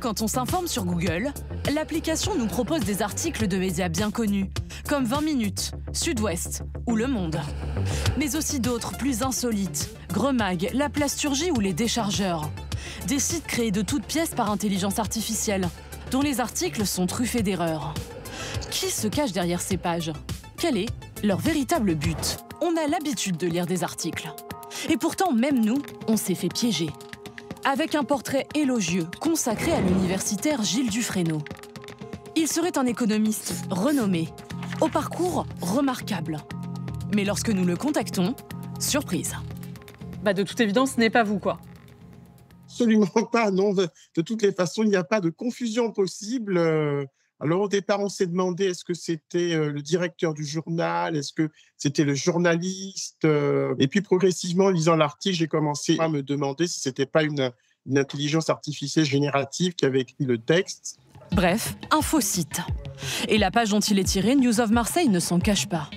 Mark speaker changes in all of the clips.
Speaker 1: quand on s'informe sur Google, l'application nous propose des articles de médias bien connus, comme 20 minutes, Sud-Ouest ou Le Monde. Mais aussi d'autres plus insolites, Gremag, La Plasturgie ou Les Déchargeurs. Des sites créés de toutes pièces par intelligence artificielle, dont les articles sont truffés d'erreurs. Qui se cache derrière ces pages? Quel est leur véritable but? On a l'habitude de lire des articles. Et pourtant, même nous, on s'est fait piéger. Avec un portrait élogieux consacré à l'universitaire Gilles Dufresneau. Il serait un économiste renommé, au parcours remarquable. Mais lorsque nous le contactons, surprise.
Speaker 2: De toute évidence, ce n'est pas vous, quoi.
Speaker 3: Absolument pas, non. De toutes les façons, il n'y a pas de confusion possible. Alors au départ, on s'est demandé est-ce que c'était le directeur du journal, est-ce que c'était le journaliste. Et puis progressivement, en lisant l'article, j'ai commencé à me demander si c'était pas une intelligence artificielle générative qui avait écrit le texte.
Speaker 1: Bref, un faux site. Et la page dont il est tiré, News of Marseille, ne s'en cache pas.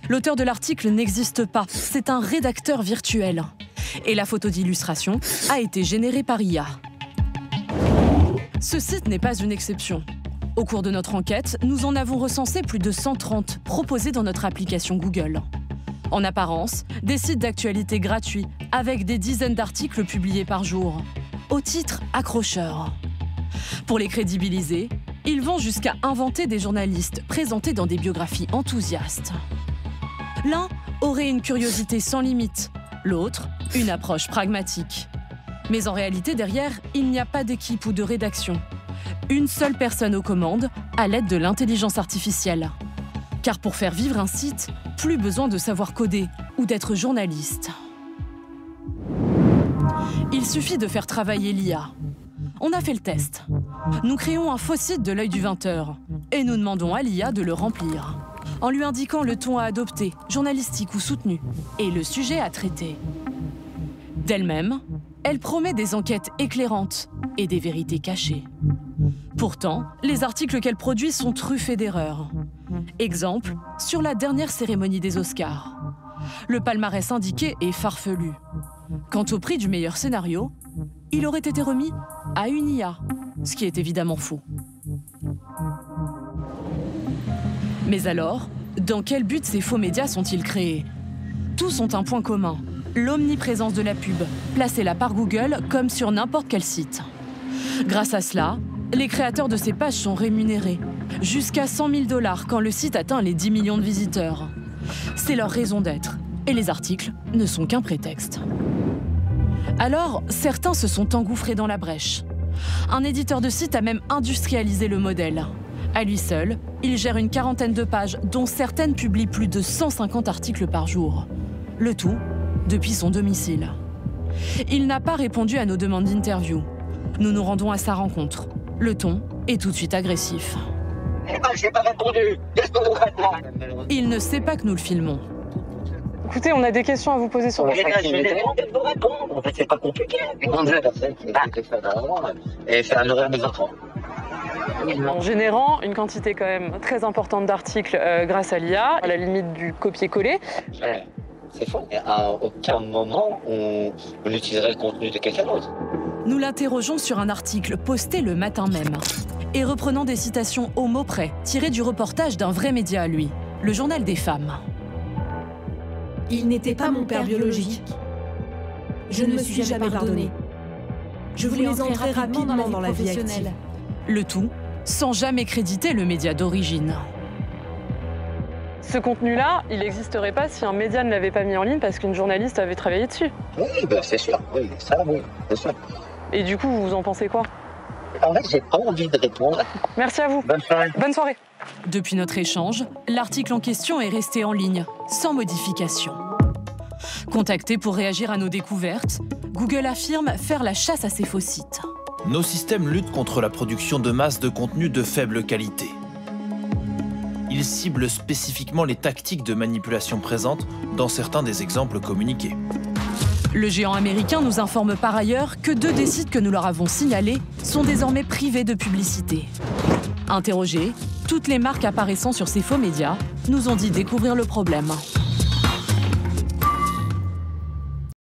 Speaker 1: L'auteur de l'article n'existe pas, c'est un rédacteur virtuel. Et la photo d'illustration a été générée par IA. Ce site n'est pas une exception. Au cours de notre enquête, nous en avons recensé plus de 130 proposés dans notre application Google. En apparence, des sites d'actualité gratuits avec des dizaines d'articles publiés par jour, au titre accrocheur. Pour les crédibiliser, ils vont jusqu'à inventer des journalistes présentés dans des biographies enthousiastes. L'un aurait une curiosité sans limite, l'autre, une approche pragmatique. Mais en réalité, derrière, il n'y a pas d'équipe ou de rédaction. Une seule personne aux commandes, à l'aide de l'intelligence artificielle. Car pour faire vivre un site, plus besoin de savoir coder ou d'être journaliste. Il suffit de faire travailler l'IA. On a fait le test. Nous créons un faux site de l'œil du 20h et nous demandons à l'IA de le remplir, en lui indiquant le ton à adopter, journalistique ou soutenu, et le sujet à traiter. D'elle-même, elle promet des enquêtes éclairantes et des vérités cachées. Pourtant, les articles qu'elle produit sont truffés d'erreurs. Exemple, sur la dernière cérémonie des Oscars. Le palmarès indiqué est farfelu. Quant au prix du meilleur scénario, il aurait été remis à une IA, ce qui est évidemment faux. Mais alors, dans quel but ces faux médias sont-ils créés? Tous ont un point commun, l'omniprésence de la pub, placée là par Google comme sur n'importe quel site. Grâce à cela, les créateurs de ces pages sont rémunérés, jusqu'à 100 000 $ quand le site atteint les 10 millions de visiteurs. C'est leur raison d'être, et les articles ne sont qu'un prétexte. Alors, certains se sont engouffrés dans la brèche. Un éditeur de site a même industrialisé le modèle. À lui seul, il gère une quarantaine de pages, dont certaines publient plus de 150 articles par jour. Le tout depuis son domicile. Il n'a pas répondu à nos demandes d'interview. Nous nous rendons à sa rencontre. Le ton est tout de suite agressif.
Speaker 4: J'ai pas répondu. Qu'est-ce que vous faites là?
Speaker 1: Il ne sait pas que nous le filmons.
Speaker 2: Écoutez, on a des questions à vous poser sur votre
Speaker 4: Je vais demander de vous répondre. En fait, c'est pas compliqué. Une jeune personne qui fait ça d'avant et faire nourrir mes enfants.
Speaker 2: En générant une quantité quand même très importante d'articles grâce à l'IA, à la limite du copier-coller.
Speaker 4: C'est faux. Et à aucun moment, on utiliserait le contenu de quelqu'un d'autre.
Speaker 1: Nous l'interrogeons sur un article posté le matin même et reprenant des citations au mot près, tirées du reportage d'un vrai média à lui, le Journal des femmes.
Speaker 5: Il n'était pas mon père biologique. Je ne me suis jamais pardonné. Je voulais entrer rapidement dans la vie active.
Speaker 1: Le tout sans jamais créditer le média d'origine.
Speaker 2: Ce contenu-là, il n'existerait pas si un média ne l'avait pas mis en ligne parce qu'une journaliste avait travaillé dessus.
Speaker 4: Oui, c'est sûr. Oui, ça, oui, c'est sûr.
Speaker 2: Et du coup, vous en pensez quoi?
Speaker 4: En fait, j'ai pas envie de répondre.
Speaker 2: Merci à vous.
Speaker 4: Bonne soirée.
Speaker 2: Bonne soirée.
Speaker 1: Depuis notre échange, l'article en question est resté en ligne, sans modification. Contacté pour réagir à nos découvertes, Google affirme faire la chasse à ces faux sites.
Speaker 6: Nos systèmes luttent contre la production de masse de contenu de faible qualité. Ils ciblent spécifiquement les tactiques de manipulation présentes dans certains des exemples communiqués.
Speaker 1: Le géant américain nous informe par ailleurs que 2 des sites que nous leur avons signalés sont désormais privés de publicité. Interrogés, toutes les marques apparaissant sur ces faux médias nous ont dit découvrir le problème.